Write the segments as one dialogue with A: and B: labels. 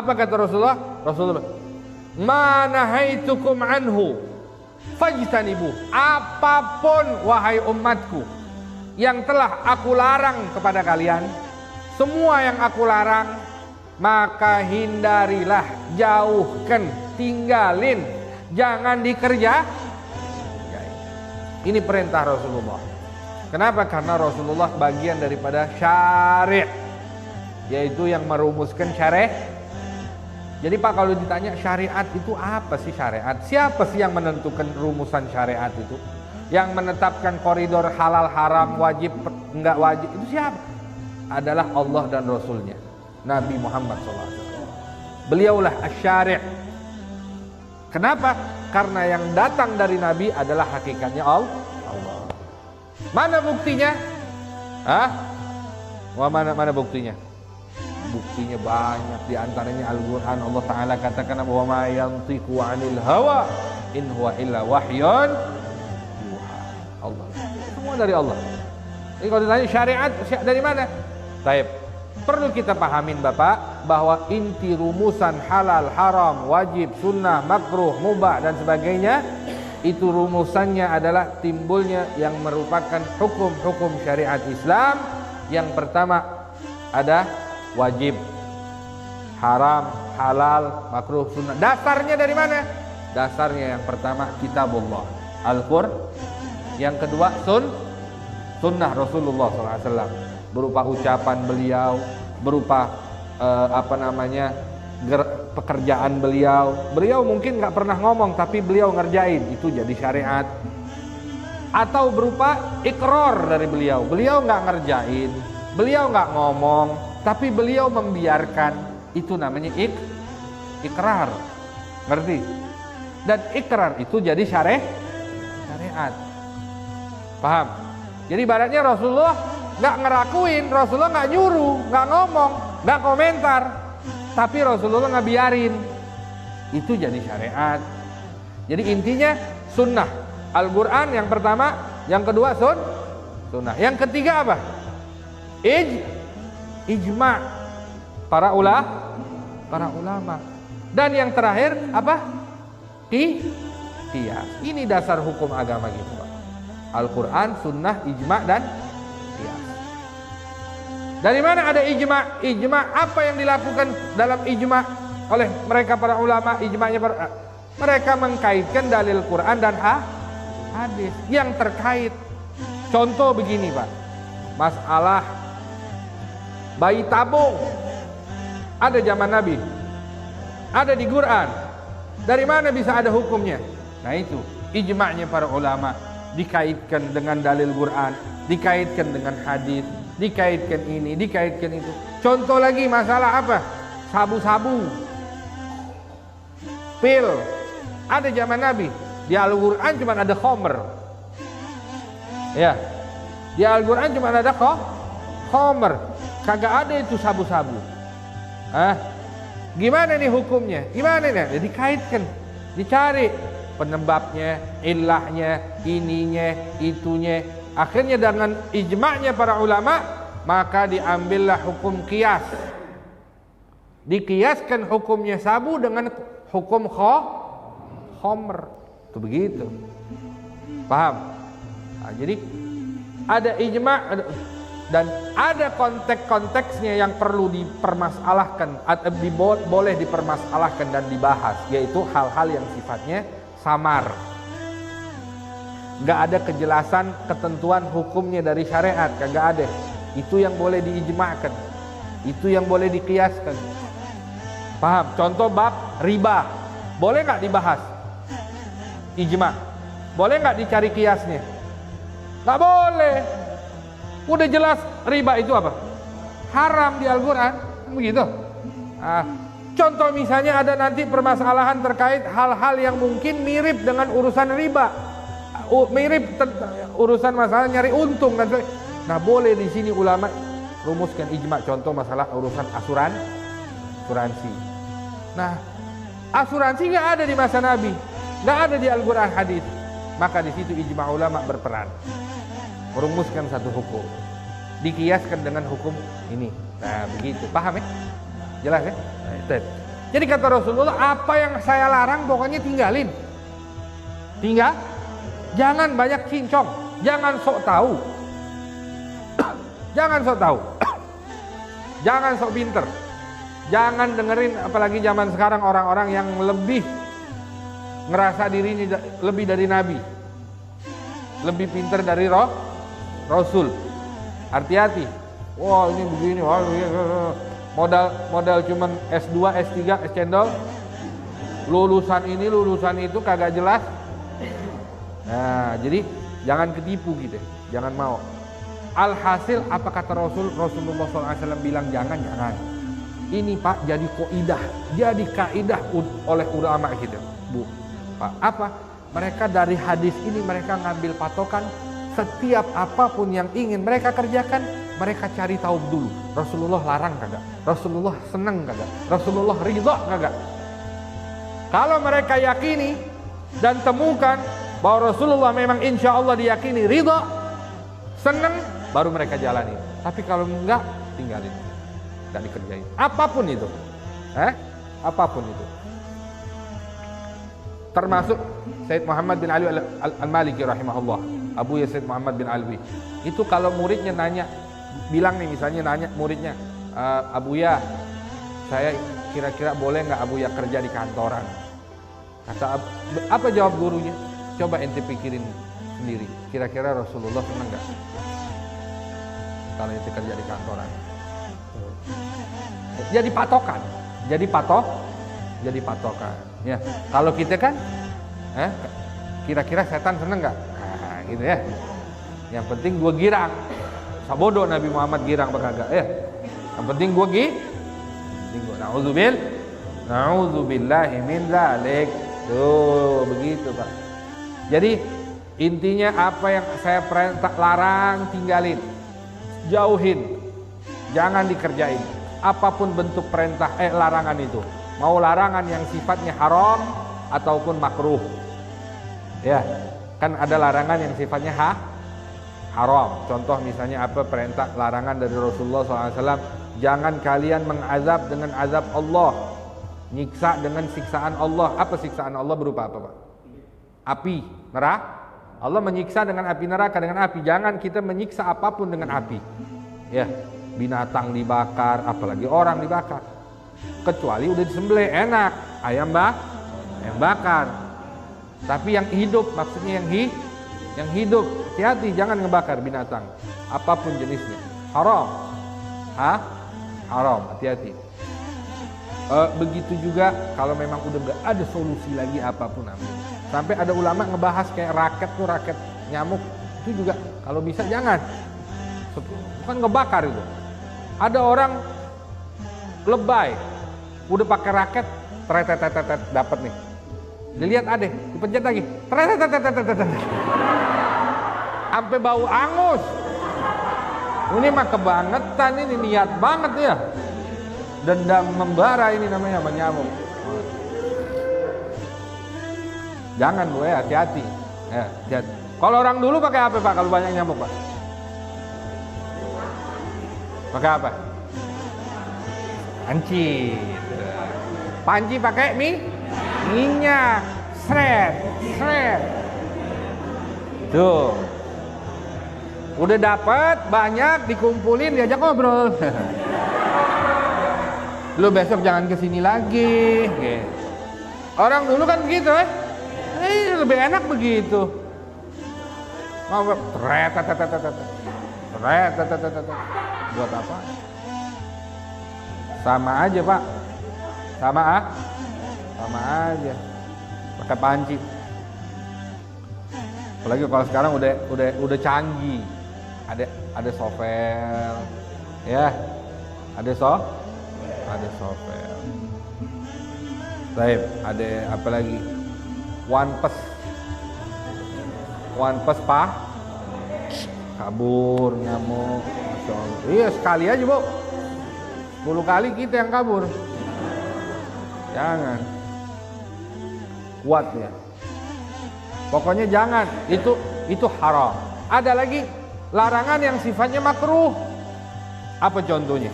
A: Apa kata Rasulullah? Rasulullah, "Ma nahaitukum anhu fajtanibu." Apapun wahai umatku yang telah aku larang kepada kalian, semua yang aku larang, maka hindarilah, jauhkan, tinggalin, jangan dikerja. Ini perintah Rasulullah. Kenapa? Karena Rasulullah bagian daripada syari', yaitu yang merumuskan syariat. Jadi Pak, kalau ditanya syariat itu apa sih syariat? Siapa sih yang menentukan rumusan syariat itu? Yang menetapkan koridor halal haram, wajib enggak wajib, itu siapa? Adalah Allah dan Rasulnya, Nabi Muhammad SAW. Beliaulah asy-syari'. Kenapa? Karena yang datang dari Nabi adalah hakikatnya Allah. Mana buktinya? Mana buktinya? Buktinya banyak, di antaranya Al-Qur'an. Allah Ta'ala katakan, "Wa ma yantiqu 'anil hawa in huwa illa wahyun yuha." Allah. Semua dari Allah. Jadi kalau ditanya syariat dari mana? Taib. Perlu kita pahamin Bapak, bahwa inti rumusan halal, haram, wajib, sunnah, makruh, mubah dan sebagainya, itu rumusannya adalah timbulnya yang merupakan hukum-hukum syariat Islam. Yang pertama ada wajib, haram, halal, makruh, sunnah. Dasarnya dari mana? Dasarnya yang pertama kitabullah, Al-Qur'an. Yang kedua sunnah Rasulullah SAW, berupa ucapan beliau, berupa pekerjaan beliau. Beliau mungkin nggak pernah ngomong, tapi beliau ngerjain, itu jadi syariat. Atau berupa ikrar dari beliau. Beliau nggak ngerjain, beliau nggak ngomong, tapi beliau membiarkan, itu namanya ikrar. Ngerti? Dan ikrar itu jadi syariat. Paham? Jadi ibaratnya Rasulullah nggak ngerakuin, Rasulullah nggak nyuruh, nggak ngomong, nggak komentar, tapi Rasulullah nggak biarin, itu jadi syariat. Jadi intinya sunnah, Al-Qur'an yang pertama, yang kedua sunnah, yang ketiga apa? Ijma' para ulama, dan yang terakhir apa? Qiyas. Ini dasar hukum agama gitu Pak. Al-Qur'an, sunnah, ijma' dan qiyas. Dari mana ada ijma'? Ijma' apa yang dilakukan dalam ijma' oleh mereka para ulama? Ijma'nya mereka mengkaitkan dalil Quran dan hadis yang terkait. Contoh begini Pak, masalah bayi tabung ada zaman Nabi, ada di Quran. Dari mana bisa ada hukumnya? Nah itu ijma'nya para ulama, dikaitkan dengan dalil Quran, dikaitkan dengan hadis, dikaitkan ini, dikaitkan itu. Contoh lagi masalah apa? Sabu-sabu, pil, ada zaman Nabi. Di Al-Quran cuma ada khomer. Ya, di Al-Quran cuma ada khomer. Kagak ada itu sabu-sabu. Gimana nih hukumnya? Gimana nih? Ya, dikaitkan, dicari penyebabnya, ilahnya, ininya, itunya. Akhirnya dengan ijma'nya para ulama, maka diambillah hukum qiyas. Dikiaskan hukumnya sabu dengan hukum khomer. Itu begitu. Paham? Nah, jadi ada ijma' dan ada konteks-konteksnya yang perlu dipermasalahkan atau boleh dipermasalahkan dan dibahas, yaitu hal-hal yang sifatnya samar. Gak ada kejelasan ketentuan hukumnya dari syariat, kagak ada. Itu yang boleh diijma'kan, itu yang boleh dikiaskan. Paham? Contoh bab riba, boleh nggak dibahas? Ijma'. Boleh nggak dicari kiasnya? Nggak boleh. Udah jelas riba itu apa? Haram di Al-Quran, begitu. Contoh misalnya ada nanti permasalahan terkait hal-hal yang mungkin mirip dengan urusan riba, mirip urusan masalah nyari untung dan sebagainya. Nah boleh di sini ulama rumuskan ijma'. Contoh masalah urusan asuransi. Nah asuransi nggak ada di masa Nabi, nggak ada di Al-Quran hadis. Maka di situ ijma' ulama berperan merumuskan satu hukum, dikiaskan dengan hukum ini. Nah begitu, paham ya? Jelas ya? Nah, itu. Jadi kata Rasulullah, apa yang saya larang pokoknya tinggalin. Jangan banyak cincong, jangan sok tahu. Jangan sok tahu. Jangan sok pinter. Jangan dengerin, apalagi zaman sekarang orang-orang yang lebih ngerasa dirinya lebih dari Nabi, lebih pinter dari Rasul. Hati-hati. Wah, ini begini, wah, modal cuman S2, S3, S cendol, lulusan ini, lulusan itu kagak jelas. Nah, jadi jangan ketipu gitu, jangan mau. Alhasil apa kata Rasulullah SAW bilang jangan. Ini Pak jadi kaidah oleh ulama kita, Bu. Pak, apa? Mereka dari hadis ini mereka ngambil patokan setiap apapun yang ingin mereka kerjakan, mereka cari tahu dulu. Rasulullah larang kagak? Rasulullah seneng kagak? Rasulullah ridha kagak? Kalau mereka yakini dan temukan bahwa Rasulullah memang insya Allah diyakini ridha, seneng, baru mereka jalani. Tapi kalau enggak, tinggalin, dan dikerjain. Apapun itu, apapun itu. Termasuk Sayyid Muhammad bin Ali al-Maliki rahimahullah, Abu ya Sayyid Muhammad bin Alwi. Itu kalau muridnya nanya, bilang nih misalnya nanya muridnya, Abu ya, saya kira-kira boleh nggak Abu ya kerja di kantoran? Kata apa jawab gurunya? Coba ente pikirin sendiri, kira-kira Rasulullah senang nggak kalau ente kerja di kantoran? Jadi patokan. Ya, kalau kita kan, kira-kira setan seneng nggak? Nah, gitu ya. Yang penting gua girang. Sabodo Nabi Muhammad girang berkagak ya. Yang penting gua na'udzubillahi min dzalik. Tuh, begitu Pak. Jadi intinya apa yang saya perintah larang tinggalin, jauhin, jangan dikerjain. Apapun bentuk perintah larangan itu, mau larangan yang sifatnya haram ataupun makruh. Ya, kan ada larangan yang sifatnya haram. Contoh misalnya apa, perintah larangan dari Rasulullah SAW, jangan kalian mengazab dengan azab Allah, nyiksa dengan siksaan Allah. Apa siksaan Allah berupa apa Pak? Api, neraka. Allah menyiksa dengan api neraka, dengan api. Jangan kita menyiksa apapun dengan api. Ya, binatang dibakar, apalagi orang dibakar. Kecuali udah disembelih, enak, ayam bakar. Tapi yang hidup, maksudnya yang hidup, hati-hati, jangan ngebakar binatang, apapun jenisnya. Haram, haram, hati-hati. Begitu juga kalau memang udah gak ada solusi lagi apapun, sampai ada ulama ngebahas kayak raket nyamuk, itu juga kalau bisa jangan, bukan ngebakar itu. Ada orang lebay, udah pakai raket, dapat nih, dilihat ada, dipencet lagi, sampai bau angus. Ini mah kebangetan, ini niat banget ya. Dendam membara ini namanya sama nyamuk. Jangan Bu ya, hati-hati. Ya, hati-hati. Kalau orang dulu pakai apa Pak kalau banyak nyamuk Pak? Pakai apa? Panci pakai minyak, sret. Tuh. Udah dapat banyak, dikumpulin, diajak ngobrol. Lu besok jangan kesini lagi. Orang dulu kan begitu lebih enak begitu. Mau buat apa? Sama aja Pak, sama aja pakai panci. Apalagi kalau sekarang udah canggih, ada sovel, ya, ada sovel. Baik, ada apa lagi? One Piece kabur nyamuk. Iya, sekali aja Bu, 10 kali kita yang kabur. Jangan, kuat ya. Pokoknya jangan, itu haram. Ada lagi larangan yang sifatnya makruh. Apa contohnya?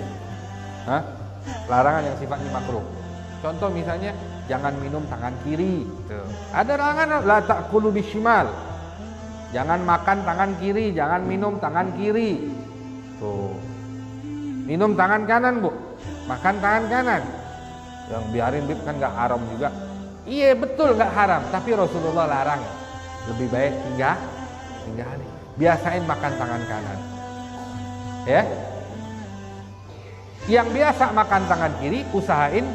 A: Larangan yang sifatnya makruh. Contoh misalnya jangan minum tangan kiri. Tuh. Ada larangan la ta'kulu bishimal. Jangan makan tangan kiri, jangan minum tangan kiri. Tuh. Minum tangan kanan, Bu. Makan tangan kanan. Yang biarin Bib kan nggak haram juga. Iya betul nggak haram, tapi Rasulullah larang. Lebih baik tinggalin. Biasain makan tangan kanan. Ya. Yang biasa makan tangan kiri, usahain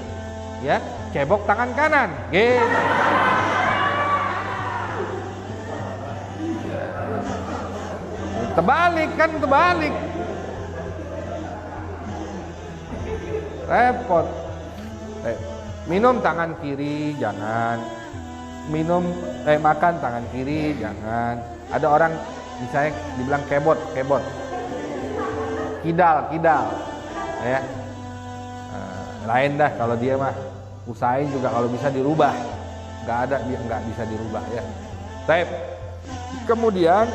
A: ya cebok tangan kanan. Gitu. Terbalik. Repot. Minum tangan kiri jangan. Makan tangan kiri jangan. Ada orang misalnya dibilang kebot. Kidal. Ya. Lain dah kalau dia mah. Usahain juga kalau bisa dirubah. Nggak bisa dirubah ya. Baik. Kemudian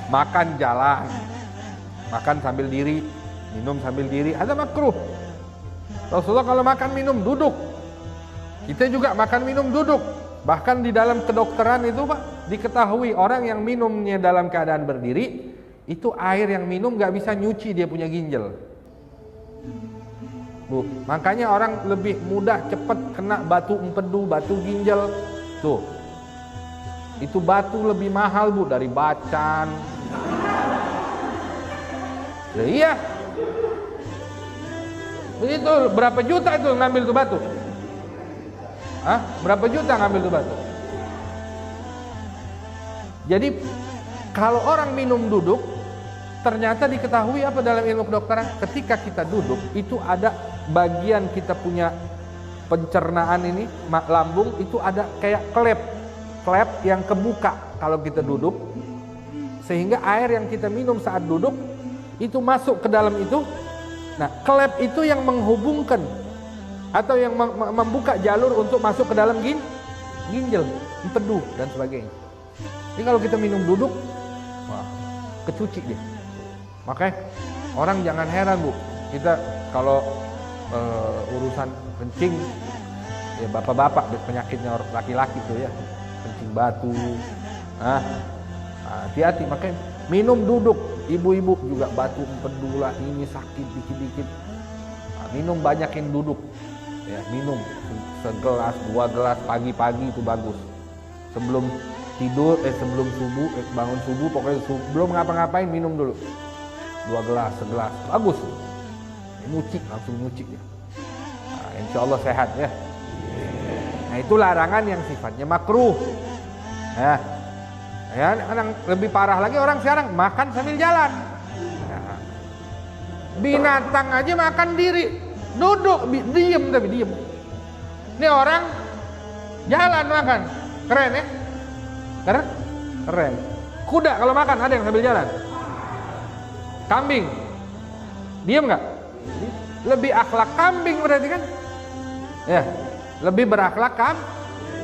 A: makan jalan. Makan sambil diri, minum sambil diri, ada makruh. Rasulullah kalau makan minum duduk. Kita juga makan minum duduk. Bahkan di dalam kedokteran itu Pak, diketahui orang yang minumnya dalam keadaan berdiri, itu air yang minum gak bisa nyuci dia punya ginjal. Bu, makanya orang lebih mudah cepat kena batu empedu, batu ginjal. Tuh. Itu batu lebih mahal Bu dari bacan. Ya, iya. Begitu, berapa juta itu ngambil tuh batu? Hah? Berapa juta ngambil tuh batu? Jadi kalau orang minum duduk, ternyata diketahui apa dalam ilmu kedokteran, ketika kita duduk itu ada bagian kita punya pencernaan ini, lambung itu ada kayak klep yang kebuka kalau kita duduk, sehingga air yang kita minum saat duduk itu masuk ke dalam itu. Nah, klep itu yang menghubungkan atau yang membuka jalur untuk masuk ke dalam ginjal, empedu dan sebagainya. Jadi kalau kita minum duduk, wah, kecuci dia. Makanya orang jangan heran Bu, kita kalau urusan kencing, ya bapak-bapak penyakitnya laki-laki tuh ya, kencing batu, hati-hati. Makanya minum duduk, ibu-ibu juga batu empedu lah, ini sakit dikit-dikit. Minum banyakin duduk, ya minum segelas 2 gelas pagi-pagi itu bagus. Sebelum tidur, sebelum subuh, bangun subuh, pokoknya sebelum ngapa-ngapain minum dulu 2 gelas, segelas, bagus. Langsung nyuci ya. Nah, insya Allah sehat ya. Nah itu larangan yang sifatnya makruh. Ya, yang lebih parah lagi orang sekarang makan sambil jalan. Nah, binatang aja makan diri, duduk, diem tapi diem. Ini orang jalan makan, keren ya? Keren. Kuda kalau makan ada yang sambil jalan. Kambing, diem nggak? Lebih akhlak kambing berarti kan? Ya, lebih berakhlak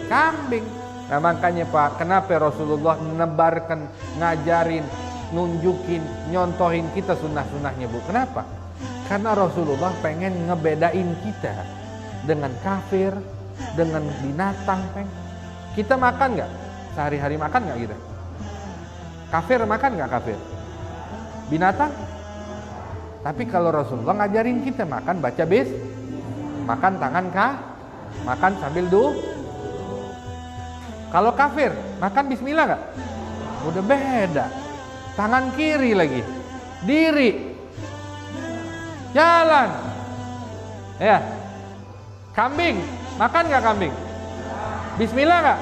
A: kambing. Nah makanya Pak, kenapa Rasulullah menebarkan, ngajarin, nunjukin, nyontohin kita sunnah-sunnahnya Bu? Kenapa? Karena Rasulullah pengen ngebedain kita dengan kafir, dengan binatang. Kita makan nggak? Sehari-hari makan nggak kita? Kafir makan nggak kafir? Binatang? Tapi kalau Rasulullah ngajarin kita makan baca makan tangan makan sambil Kalau kafir makan bismillah nggak? Udah beda. Tangan kiri lagi, diri, jalan. Ya, kambing makan nggak kambing? Bismillah nggak?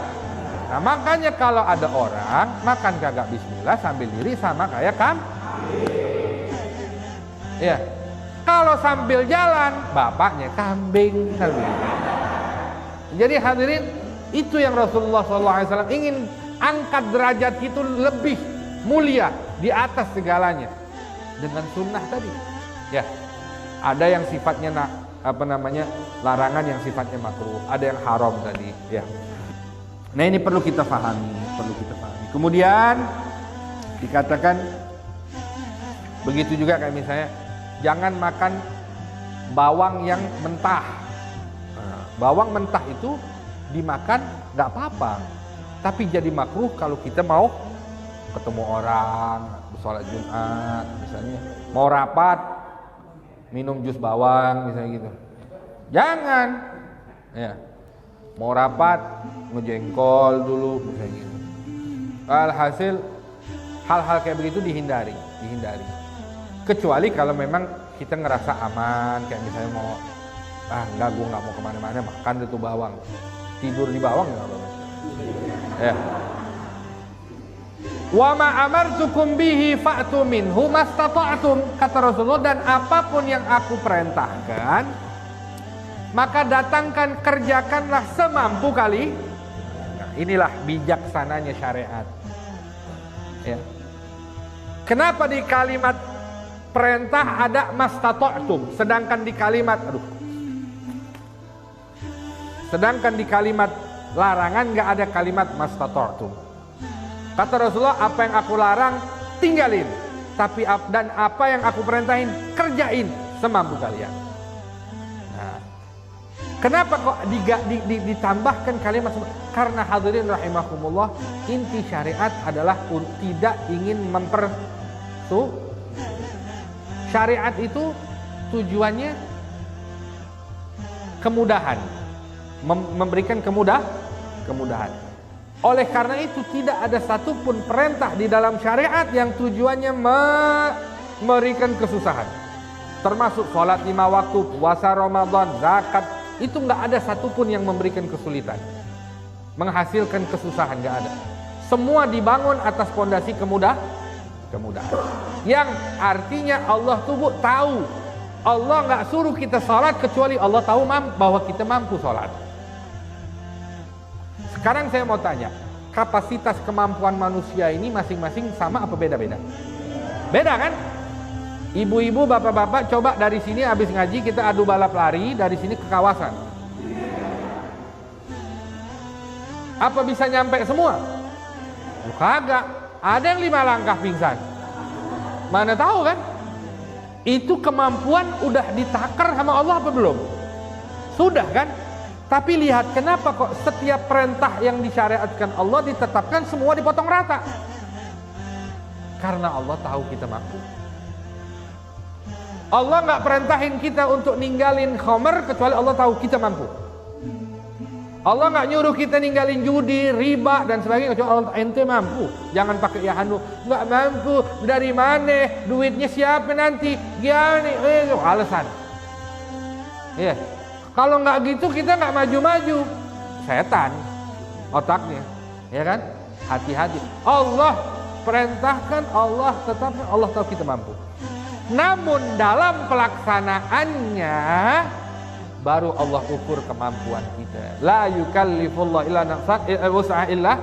A: Nah makanya kalau ada orang makan kagak bismillah sambil diri sama kayak ya, kalau sambil jalan bapaknya kambing. Jadi hadirin, itu yang Rasulullah SAW ingin angkat derajat itu lebih mulia di atas segalanya dengan sunnah tadi. Ya, ada yang sifatnya larangan yang sifatnya makruh, ada yang haram tadi. Ya, nah ini perlu kita pahami. Kemudian dikatakan begitu juga kayak misalnya jangan makan bawang yang mentah. Nah, bawang mentah itu dimakan nggak apa-apa, tapi jadi makruh kalau kita mau ketemu orang, sholat Jumat misalnya, mau rapat minum jus bawang misalnya gitu. Jangan, ya. Mau rapat ngejengkol dulu misalnya gitu. Alhasil hal-hal kayak begitu dihindari. Kecuali kalau memang kita ngerasa aman, kayak misalnya mau enggak, gue nggak mau kemana-mana, makan itu bawang, tidur di bawang nggak apa-apa. Ya. Wa ma amartukum bihi fa'tu minhu mastata'tum, kata Rasulullah, dan apapun yang aku perintahkan maka datangkan, kerjakanlah semampu kali. Nah, inilah bijaksananya syariat. Ya. Kenapa di kalimat perintah ada mastata'tum, sedangkan di kalimat larangan nggak ada kalimat mastata'tum. Kata Rasulullah, apa yang aku larang tinggalin, dan apa yang aku perintahin kerjain semampu kalian. Nah, kenapa kok ditambahkan kalimat? Karena hadirin rahimakumullah, inti syariat adalah tidak ingin syariat itu tujuannya kemudahan, memberikan kemudahan. Oleh karena itu tidak ada satupun perintah di dalam syariat yang tujuannya memberikan kesusahan. Termasuk sholat 5 waktu, puasa Ramadan, zakat, itu nggak ada satupun yang memberikan kesulitan, menghasilkan kesusahan, nggak ada. Semua dibangun atas fondasi kemudahan. Yang artinya Allah tuh tahu. Allah nggak suruh kita sholat kecuali Allah tahu bahwa kita mampu sholat. Sekarang saya mau tanya, kapasitas kemampuan manusia ini masing-masing sama apa beda-beda? Beda kan? Ibu-ibu, bapak-bapak, coba dari sini habis ngaji kita adu balap lari dari sini ke kawasan. Apa bisa nyampe semua? Kagak. Ada yang 5 langkah pingsan. Mana tahu kan? Itu kemampuan udah ditakar sama Allah apa belum? Sudah kan? Tapi lihat kenapa kok setiap perintah yang disyariatkan Allah ditetapkan semua dipotong rata. Karena Allah tahu kita mampu. Allah nggak perintahin kita untuk ninggalin khamr kecuali Allah tahu kita mampu. Allah nggak nyuruh kita ninggalin judi, riba dan sebagainya kecuali Allah ente mampu. Jangan pakai ya hanu, nggak mampu, dari mana, duitnya siapa nanti, gimana, itu alasan. Iya. Kalau nggak gitu kita nggak maju-maju, setan otaknya, ya kan? Hati-hati. Allah perintahkan, Allah tetapkan, Allah tahu kita mampu. Namun dalam pelaksanaannya baru Allah ukur kemampuan kita. La yukallifullahu illa nafsan wus'aha illa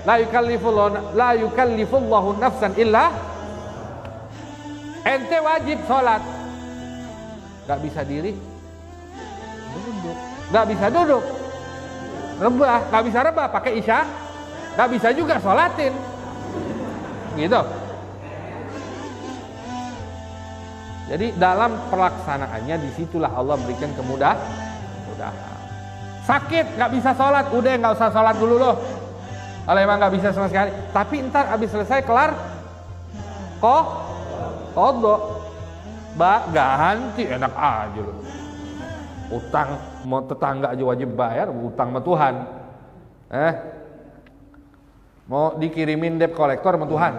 A: la yukallifullahu nafsan illa. Ente wajib sholat, nggak bisa diri, duduk, nggak bisa duduk, rebah, nggak bisa rebah pakai isya, nggak bisa juga sholatin, gitu. Jadi dalam pelaksanaannya disitulah Allah berikan kemudahan. Sakit nggak bisa sholat, udah nggak usah sholat dulu loh. Kalau emang nggak bisa sama sekali, tapi ntar abis selesai kelar, kodok, ganti, enak aja loh. Utang mau tetangga aja wajib bayar, utang sama Tuhan. Mau dikirimin debt collector sama Tuhan.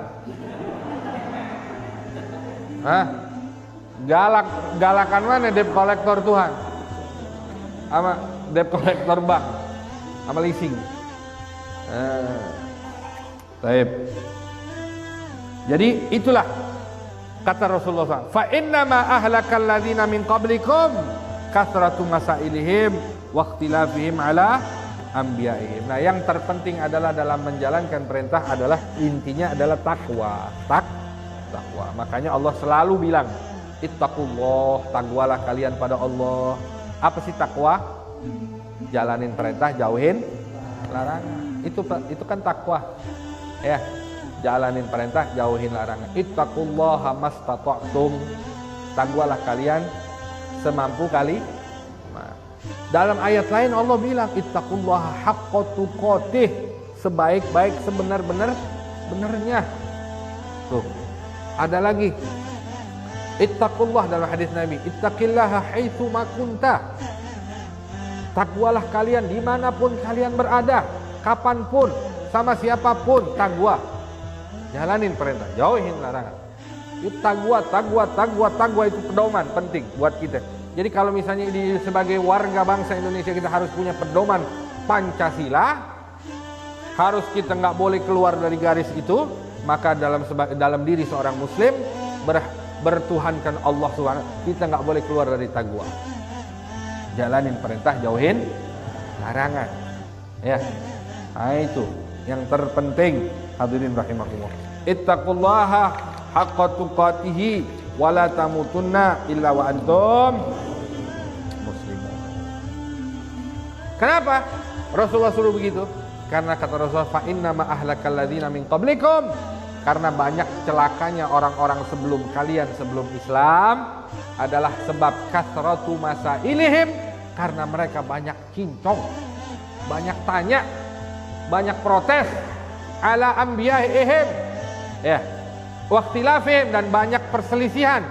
A: Galakan mana debt collector Tuhan? Sama debt collector bank, sama leasing. Baik. Jadi itulah kata Rasulullah SAW. Fa inna ma ahlakal ladzina min qablikum kasratu masailihim wa ikhtilafihim ala anbiya'ihim. Nah, yang terpenting adalah dalam menjalankan perintah adalah intinya adalah takwa. Takwa. Makanya Allah selalu bilang, ittaqullah, takwalah kalian pada Allah. Apa sih takwa? Jalanin perintah, jauhin larangan. Itu kan takwa. Ya. Jalanin perintah, jauhin larangan. Ittaqullaha mastata'tum. Takwalah kalian semampu kali. Dalam ayat lain Allah bilang ittaqullaha haqqa tuqatih, sebaik-baik sebenar-benarnya. Tuh. Ada lagi. Ittaqullah dalam hadis Nabi, ittaqillaha haitsu ma kunta. Takwalah kalian dimanapun kalian berada, kapanpun, sama siapapun, takwa. Jalanin perintah, jauhin larangan. Itu takwa itu pedoman penting buat kita. Jadi kalau misalnya sebagai warga bangsa Indonesia kita harus punya pedoman Pancasila, harus kita nggak boleh keluar dari garis itu, maka dalam diri seorang Muslim bertuhankan Allah Subhanahu, kita nggak boleh keluar dari takwa. Jalanin perintah, jauhin larangan. Ya, nah, itu yang terpenting. Hadirin rahimakumullah. Ittaqullaha haqqa tuqatih wa la tamutunna illa wa antum muslimun. Kenapa Rasulullah suruh begitu? Karena kata Rasulullah, fa inna ma ahlakal ladzina min qablikum, karena banyak celakanya orang-orang sebelum kalian, sebelum Islam, adalah sebab kasratu masailihim, karena mereka banyak kincong, banyak tanya, banyak protes ala anbiyaihim, ya, waqtilafihim, dan banyak perselisihan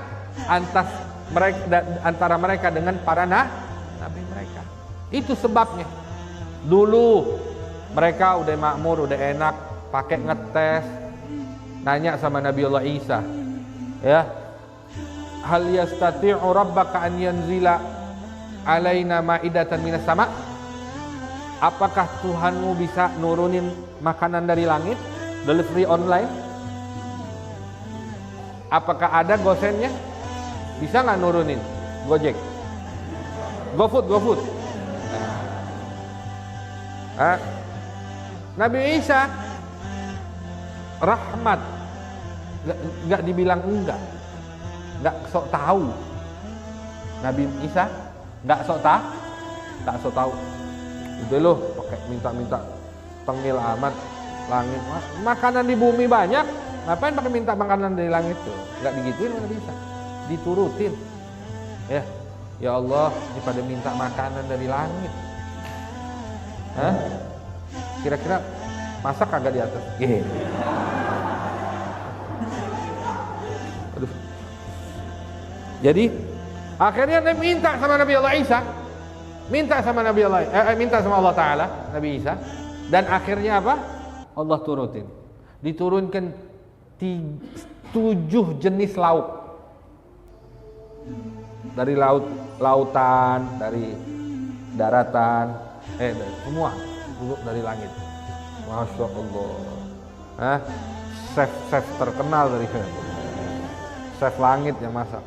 A: antara mereka dengan para nabi mereka. Itu sebabnya. Dulu mereka udah makmur, udah enak, pakai ngetes, nanya sama Nabiullah Isa, ya, hal yastati'u rabbaka an yanzila alaina ma'idatan minas sama? Apakah Tuhanmu bisa nurunin makanan dari langit, delivery online? Apakah ada gosennya? Bisa nggak nurunin? Gojek, GoFood. Nabi Isa rahmat, nggak dibilang enggak sok tahu. Nabi Isa nggak sok tahu. Udah loh, pakai minta tengil amat langit. Makanan di bumi banyak, ngapain pakai minta makanan dari langit tuh? Nggak digituin, Nabi Isa, diturutin. Ya Allah, daripada minta makanan dari langit, kira-kira masak kagak di atas? Aduh. Jadi akhirnya dia minta sama Nabi Allah Isa, minta sama Allah Ta'ala, Nabi Isa, dan akhirnya apa? Allah turutin. Diturunkan 7 jenis lauk, dari lautan, dari daratan, dari semua turun dari langit. Masya Allah. Chef terkenal dari chef langit yang masak.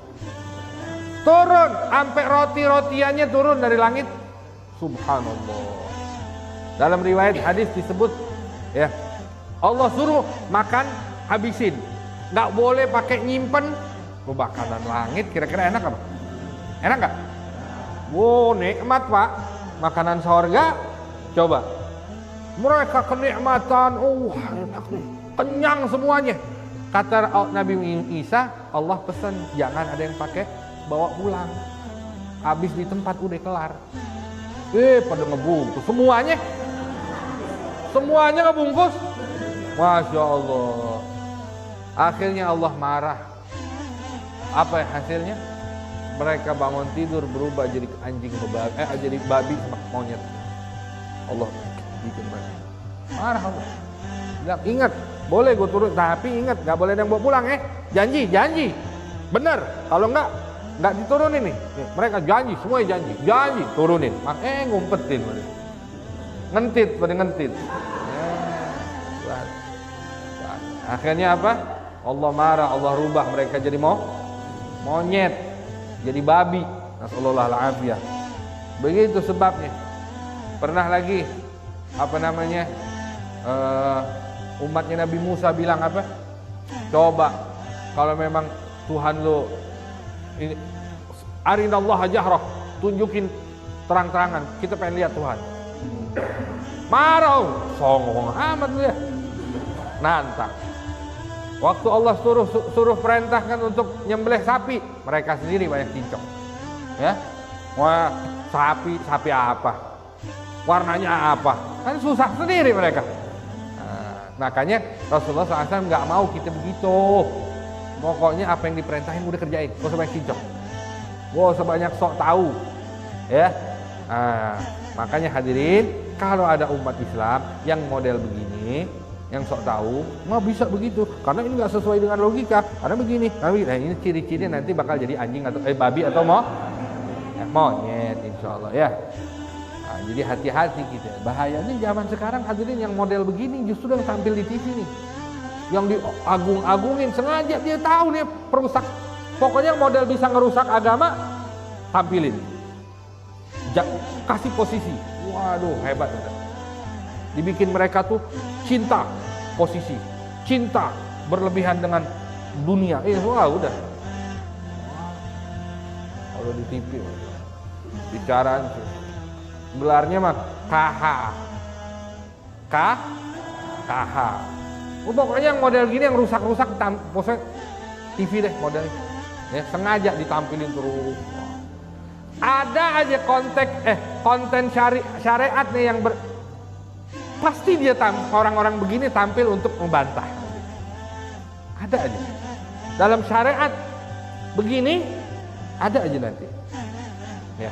A: Turun, sampai roti-rotiannya turun dari langit. Subhanallah. Dalam riwayat hadis disebut, ya, Allah suruh makan, habisin. Nggak boleh pakai nyimpen. Makanan langit kira-kira enak apa? Enak nggak? Wow, nikmat Pak. Makanan surga, coba. Mereka kenikmatan, enak nih, kenyang semuanya. Kata Nabi Isa, Allah pesan jangan ada yang pakai bawa pulang. Habis di tempat udah kelar. Pada ngebungkus semuanya ngebungkus. Masya Allah. Akhirnya Allah marah. Apa hasilnya? Mereka bangun tidur berubah jadi anjing, jadi babi sama monyet. Allah bikin mereka marah. Allah bilang, ingat, boleh gue turun, tapi ingat gak boleh ada yang bawa pulang. Janji bener. Kalau enggak diturunin nih. Mereka janji, semuanya janji turunin. Ngumpetin, ngentit. Akhirnya apa? Allah marah, Allah rubah mereka jadi monyet, jadi babi. Nasallallahu alaihi. Begitu sebabnya. Pernah lagi umatnya Nabi Musa bilang apa? Coba kalau memang Tuhan lo ini, arinallah jahrah, tunjukin terang-terangan, kita pengen lihat Tuhan. Marah, songong amat lu ya, nantang. Waktu Allah suruh perintahkan untuk nyembelih sapi, mereka sendiri banyak cincong. Ya, wah sapi apa, warnanya apa, kan susah sendiri mereka. Nah, makanya Rasulullah SAW nggak mau kita begitu. Pokoknya apa yang diperintahin udah kerjain, gak usah banyak cincong, gak usah banyak sok tahu, ya. Makanya hadirin, kalau ada umat Islam yang model begini, yang sok tahu, nggak bisa begitu, karena ini nggak sesuai dengan logika, karena begini. Nah, ini ciri-ciri nanti bakal jadi anjing atau babi atau monyet, insya Allah ya. Nah, jadi hati-hati kita. Bahayanya zaman sekarang hadirin yang model begini justru yang tampil di TV nih, yang diagung-agungin, sengaja dia tahu nih perusak. Pokoknya yang model bisa ngerusak agama, tampilin, kasih posisi. Waduh, hebat ya. Dibikin mereka tuh cinta posisi, cinta berlebihan dengan dunia. Wah udah. Kalau di TV bicara gelarnya mah KH. Pokoknya yang model gini yang rusak-rusak pose TV deh modelnya. Ya, sengaja ditampilin terus. Ada aja konten syariat nih yang pasti dia orang-orang begini tampil untuk membantah. Ada aja. Dalam syariat begini ada aja nanti. Ya.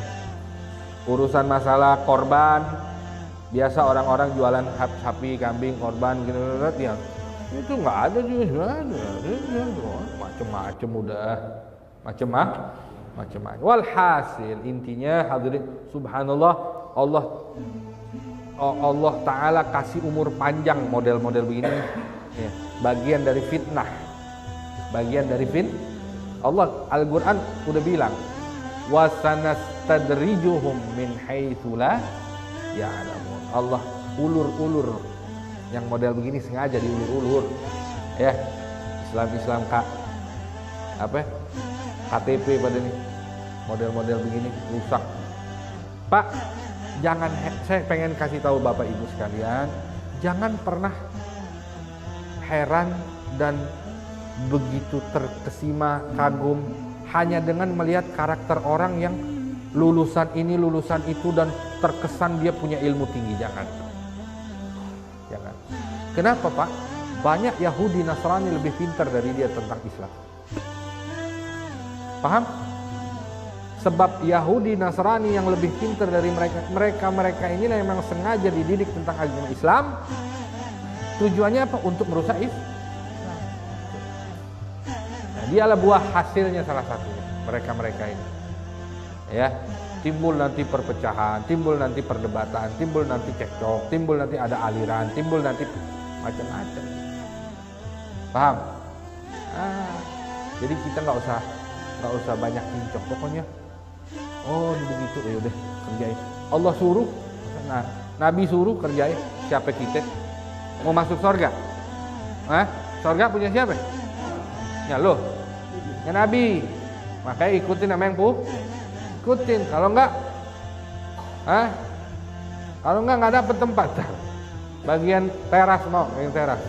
A: Urusan masalah korban, biasa orang-orang jualan sapi, kambing, korban gitu ya. Itu nggak ada juga, macam-macam udah, macam-macam. Walhasil intinya hadirin subhanallah, Allah Ta'ala kasih umur panjang model-model begini ya, bagian dari fitnah, Allah Al-Quran udah bilang wasanastadrijuhum min haitsu la ya'lamun. Allah ulur-ulur yang model begini sengaja diulur-ulur ya. Islam KTP pada nih model-model begini rusak. Pak, jangan, saya pengen kasih tahu Bapak Ibu sekalian, jangan pernah heran dan begitu terkesima, kagum hanya dengan melihat karakter orang yang lulusan ini, lulusan itu dan terkesan dia punya ilmu tinggi. Jangan. Kenapa Pak? Banyak Yahudi Nasrani lebih pintar dari dia tentang Islam. Paham? Sebab Yahudi Nasrani yang lebih pintar dari mereka inilah yang memang sengaja dididik tentang agama Islam. Tujuannya apa? Untuk merusak Islam. Nah, dialah buah hasilnya salah satunya mereka ini. Ya, timbul nanti perpecahan, timbul nanti perdebatan, timbul nanti cekcok, timbul nanti ada aliran, timbul nanti macam-macam. Paham? Jadi kita nggak usah banyak cincong, pokoknya begitu ya udah kerjain. Allah suruh, Nabi suruh kerjain. Siapa kita mau masuk surga? Surga punya siapa? Ya lo, ya Nabi. Makanya ikutin sama yang ikutin. Kalau enggak nggak dapet tempat. Bagian teras mau, yang teras.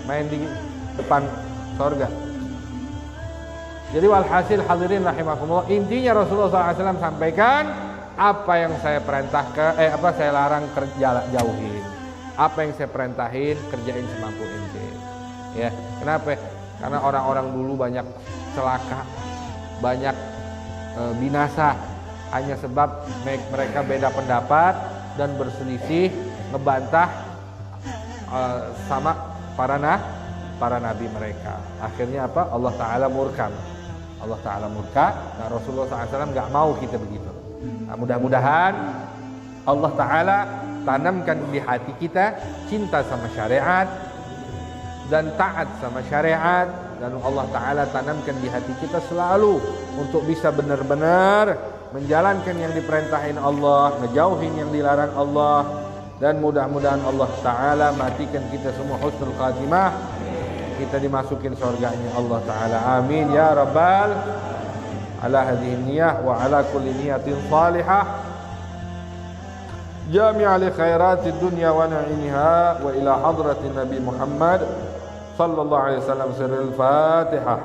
A: Main di depan surga. Jadi walhasil hadirin rahimakumullah, intinya Rasulullah SAW sampaikan apa yang saya perintahkan, saya larang jauhin. Apa yang saya perintahin kerjain semampu ente. Ya, kenapa? Karena orang-orang dulu banyak celaka, banyak binasa hanya sebab mereka beda pendapat dan berselisih, ngebantah sama para nabi mereka. Akhirnya apa? Allah Ta'ala murka. Nah, Rasulullah SAW nggak mau kita begitu. Nah, mudah-mudahan Allah Ta'ala tanamkan di hati kita cinta sama syariat dan taat sama syariat, dan Allah Ta'ala tanamkan di hati kita selalu untuk bisa benar-benar menjalankan yang diperintahin Allah, ngejauhin yang dilarang Allah, dan mudah-mudahan Allah Ta'ala matikan kita semua husnul khatimah, kita dimasukin surganya Allah Ta'ala. Amin ya Rabbal ala hadhihi niyah wa ala kulli niyatin salihah jami'a li khairatid dunya wa na'imiha wa ila hadratin Nabi Muhammad sallallahu alaihi wasallam sirrul Fatihah.